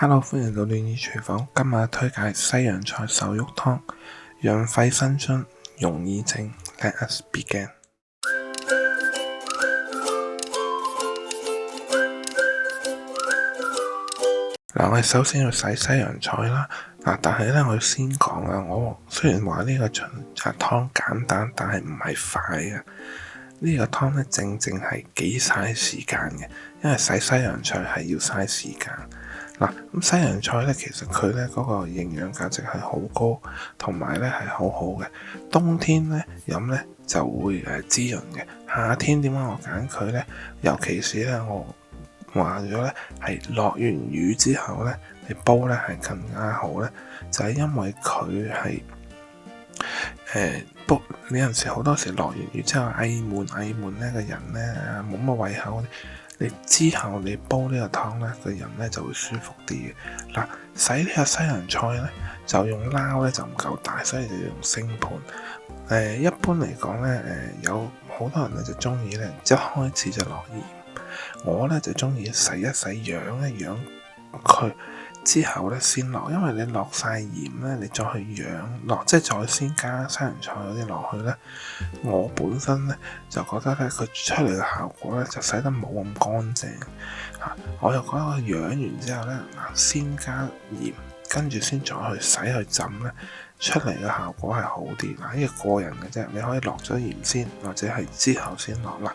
Hello，歡迎到暖意廚房。今日推介西洋菜瘦肉湯，養肺生津，容易症。Let us begin。我哋首先要洗西洋菜啦。但係咧，我要先講啊，我雖然話呢個湯簡單，但係唔係快嘅。呢個湯咧正係幾嘥時間嘅，因為洗西洋菜係要嘥時間。咁西洋菜咧，其實佢咧嗰個營養價值係好高，同埋咧係好好嘅。冬天咧飲咧就會滋潤嘅。夏天點解我揀佢咧？尤其是咧我話咗咧係落完雨之後咧，你煲咧係更加好咧，就係因為佢係煲呢陣時好多時落完雨之後翳悶咧個人咧冇乜胃口。你之後你煲呢個湯咧，個人咧就會舒服啲嘅。洗呢個西洋菜咧，就用撈咧就唔夠大，所以就要用星盤。一般嚟講咧，有好多人咧就中意咧一開始就落鹽，我咧就中意洗一洗養一養佢。之後咧先落，因為你落晒鹽咧，你再去養落，即係再先加西洋菜嗰啲落去咧。我本身咧就覺得咧，佢出嚟嘅效果咧就洗得冇咁乾淨嚇。我又覺得佢養完之後咧，先加鹽，跟住先再去洗去浸咧，出嚟嘅效果係好啲。呢個個人嘅啫，你可以落咗鹽先，或者係之後先落啦。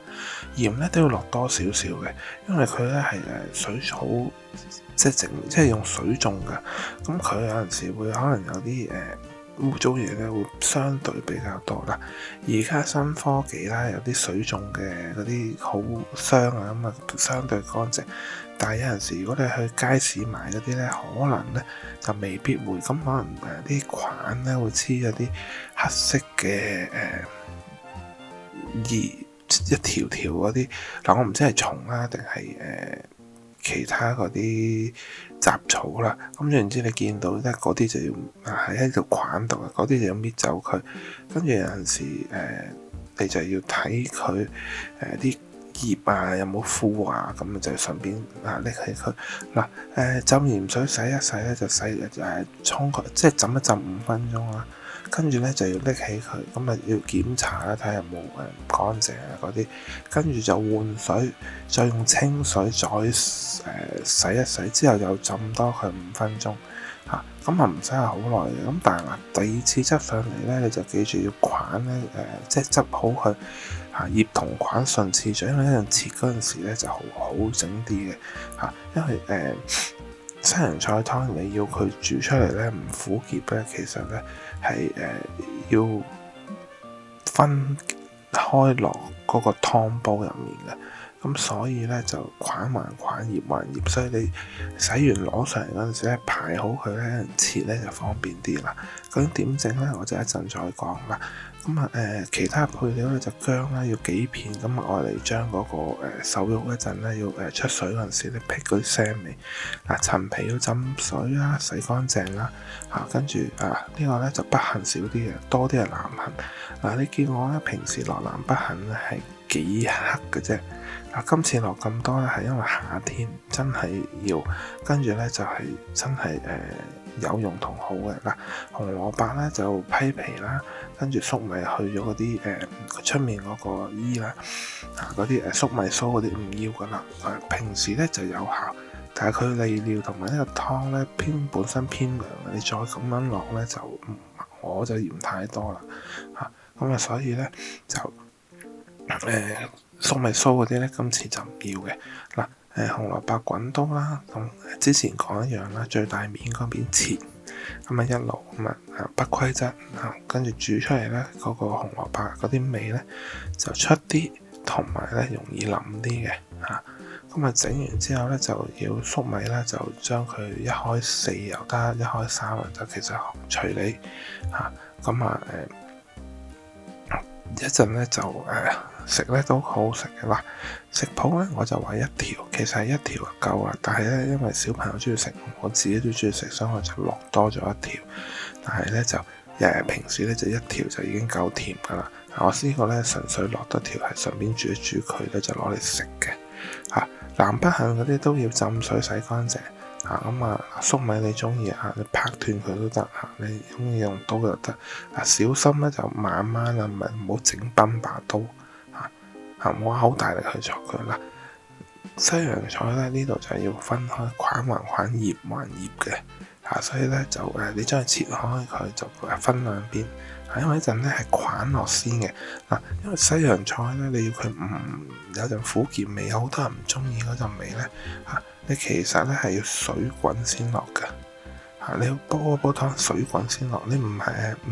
鹽咧都要落多少少嘅，因為佢咧係水草。即係用水種㗎，咁佢有陣時會可能有啲污糟嘢咧，會相對比較多啦。而家新科技啦，有啲水種嘅嗰啲好箱啊，咁啊相對乾淨。但係有陣時，如果你去街市買嗰啲咧，可能咧就未必會。咁可能啲菌咧會黐咗啲黑色嘅一條條嗰啲。我唔知係蟲啦定係其他嗰啲雜草啦，咁總言之你見到咧嗰啲就要喺條菌度，嗰啲就要搣走佢。跟住有陣時你就要睇佢啲葉有冇枯咁就順便拎起佢。浸鹽水洗一洗咧，就沖佢，即係浸一浸5分鐘啦。跟住咧就要拎起佢，咁啊要檢查啦，睇下有冇唔乾淨嗰啲。跟住就換水，再用清水再洗一洗，之後又浸多佢5分鐘嚇。咁唔使係好耐嘅。咁但係第二次執上嚟咧，你就記住要菌咧即係執好佢葉同菌順次序，因為一陣切嗰陣時咧就好整啲嘅嚇。因為西洋菜湯你要佢煮出嚟咧唔苦澀咧，其實咧係要分開落嗰個湯煲入面嘅。咁所以咧就菌還菌，葉還葉，所以你洗完攞上嚟嗰陣時咧排好佢咧，切咧就方便啲啦。究竟點整咧？我就一陣再講啦。咁其他配料咧就薑啦，要幾片，咁我嚟將嗰個瘦肉嗰陣咧要出水嗰陣時咧辟嗰啲腥味。陳皮要浸水啦，洗乾淨啦。跟住呢個咧就北杏少啲嘅，多啲係南杏。你見我咧平時落南北杏咧係幾克嘅啫。今次落咁多咧係因為夏天真係要，跟住咧就係真係有用同好嘅。紅蘿蔔咧就批皮啦，跟住粟米去咗嗰啲出面嗰個衣啦，嗰啲粟米鬚嗰啲唔要噶啦。平時咧就有效，但係佢利尿同埋呢個湯咧本身偏涼嘅，你再咁樣落咧就我就嫌太多啦咁所以咧就粟米鬚嗰啲咧今次就唔要嘅。紅蘿蔔滾刀啦，同之前講一樣啦，最大面嗰邊切，咁一路不規則跟住煮出嚟咧，嗰個紅蘿蔔嗰啲味咧就出啲，同埋咧容易腍啲嘅咁整完之後咧就要粟米啦，就將佢1開4又得，1開3又得，其實隨你一陣咧就食咧都好好食嘅。食譜咧我就話1條，其實係1條就夠啦。但係咧因為小朋友中意食，我自己都中意食，所以我就落多咗1條。但係咧就平時咧就1條就已經夠甜噶啦。我呢個咧純粹落多條，係順便煮一煮佢咧就攞嚟食嘅。南北杏嗰啲都要浸水洗乾淨。粟米你中意你拍斷佢都得你中意用刀就得小心咧就慢慢唔好整崩把刀唔好好大力去戳佢啦。西洋菜咧呢度就要分開塊還塊、葉還葉嘅所以咧就你將佢切開佢就分兩邊因為一陣咧係塊落先嘅因為西洋菜咧你要佢有陣苦澀味，有好多人唔中意嗰陣味咧你其實咧係要水滾先落嘅你要煲一煲湯水滾先落，你唔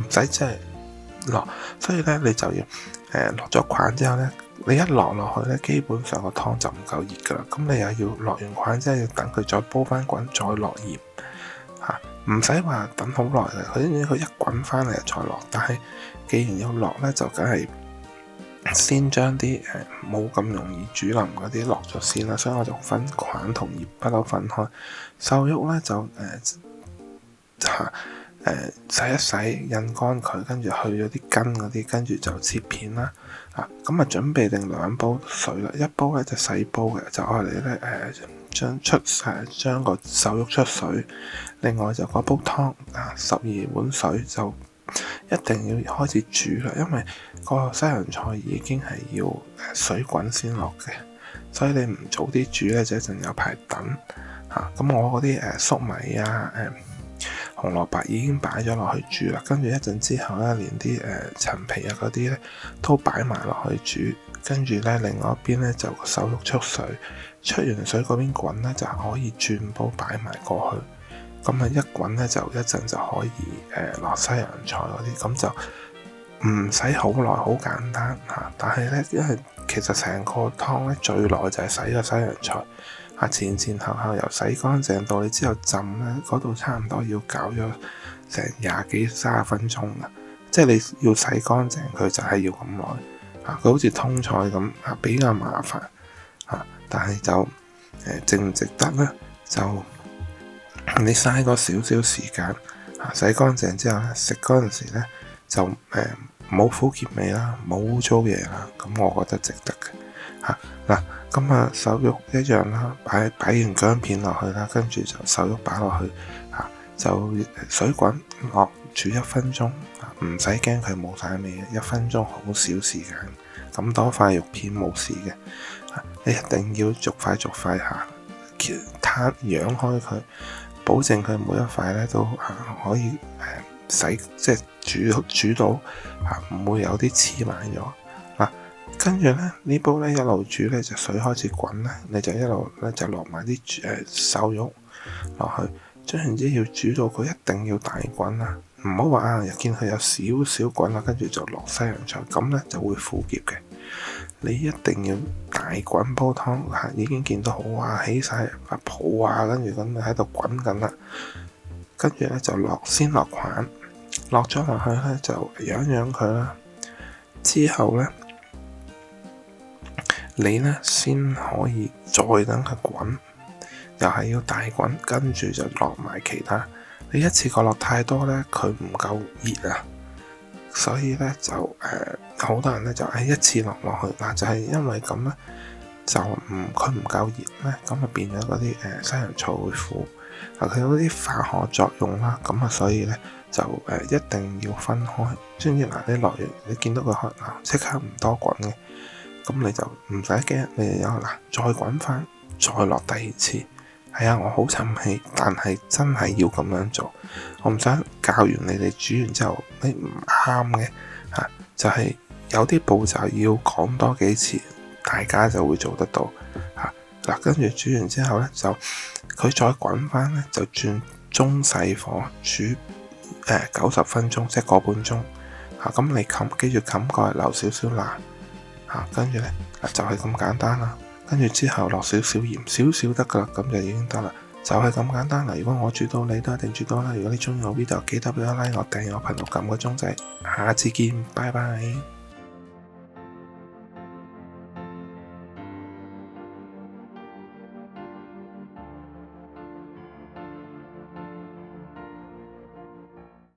使即係落，所以咧你就要落咗塊之後咧，你一落去咧，基本上個湯就唔夠熱噶啦。咁你又要落完塊之後要等佢再煲翻滾，再落鹽唔使話等好耐嘅。佢一滾翻嚟再落，但係既然要落咧，就梗係先將啲冇咁容易煮腍嗰啲落咗先啦。所以我就分塊同葉不嬲分開。瘦肉咧就洗一洗，印乾佢，跟住去咗啲筋嗰啲，跟住就切片啦。咁準備定2煲水啦，一煲咧就細煲嘅，就愛嚟咧將個瘦肉出水。另外就嗰煲湯12碗水就一定要開始煮啦，因為個西洋菜已經係要水滾先落嘅，所以你唔早啲煮咧，就一陣有排等咁我嗰啲粟米紅蘿蔔已經擺咗落去煮啦，跟住一陣之後咧，連啲陳皮嗰啲咧都擺埋落去煮，跟住咧另外一邊咧就瘦肉出水，出完水嗰邊滾咧就可以轉煲擺埋過去，咁一滾咧就一陣就可以落西洋菜嗰啲，咁就唔使好耐，好簡單但係咧因為其實成個湯咧最耐就係洗個西洋菜。前後由洗乾淨到你之後浸咧，嗰度差唔多要搞咗成20幾30分鐘噶，即係你要洗乾淨佢就係要咁耐佢好似通菜咁比較麻煩但係就值唔值得咧？就你嘥個少少時間洗乾淨之後咧，食嗰陣時咧就冇苦澀味啦，冇污糟嘢啦，咁我覺得值得嘅咁瘦肉一樣啦，擺完薑片落去啦，跟住就瘦肉擺落去就水滾落煮1分鐘唔使驚佢冇晒味嘅，1分鐘好少時間，咁多塊肉片冇事嘅你一定要逐塊攤揚開佢，保證佢每一塊咧都可以即係煮到唔會有啲黐埋咗跟住咧呢煲咧一路煮咧就水開始滾咧，你就一路咧就落埋啲瘦肉落去，將然之要煮到佢一定要大滾啦，唔好話見佢有少少滾啦，跟住就落西洋菜，咁咧就會苦澀嘅。你一定要大滾煲湯已經見到好起晒泡跟住咁喺度滾緊啦，跟住咧就先落菌，落咗落去咧就揚佢啦，之後咧。你咧先可以再等佢滾，又係要大滾，跟住就落埋其他。你一次過落太多咧，佢唔夠熱所以咧就好多人咧就一次落去就係因為咁咧就佢唔夠熱咧，咁就變咗嗰啲西洋菜會苦佢有啲化學作用啦，咁所以咧就一定要分開。總之你落完你見到佢即刻唔多滾嘅。咁你就唔使驚，你有再滾翻，再落第2次。我好沉氣，但係真係要咁樣做。我唔想教完你哋煮完之後，你唔啱嘅就係有啲步驟要講多幾次，大家就會做得到跟住煮完之後咧，就佢再滾翻咧，就轉中細火煮90分鐘，即係個半鐘咁你記住冚蓋，留少少辣。跟住咧就係咁簡單啦，跟住之後落少少鹽，少少得噶啦，咁就已經得啦，就係咁簡單啦。如果我煮到你都一定煮到啦。如果你中意我 video，記得俾個 like，我訂閱我頻道，撳個鐘仔，下次見，拜拜。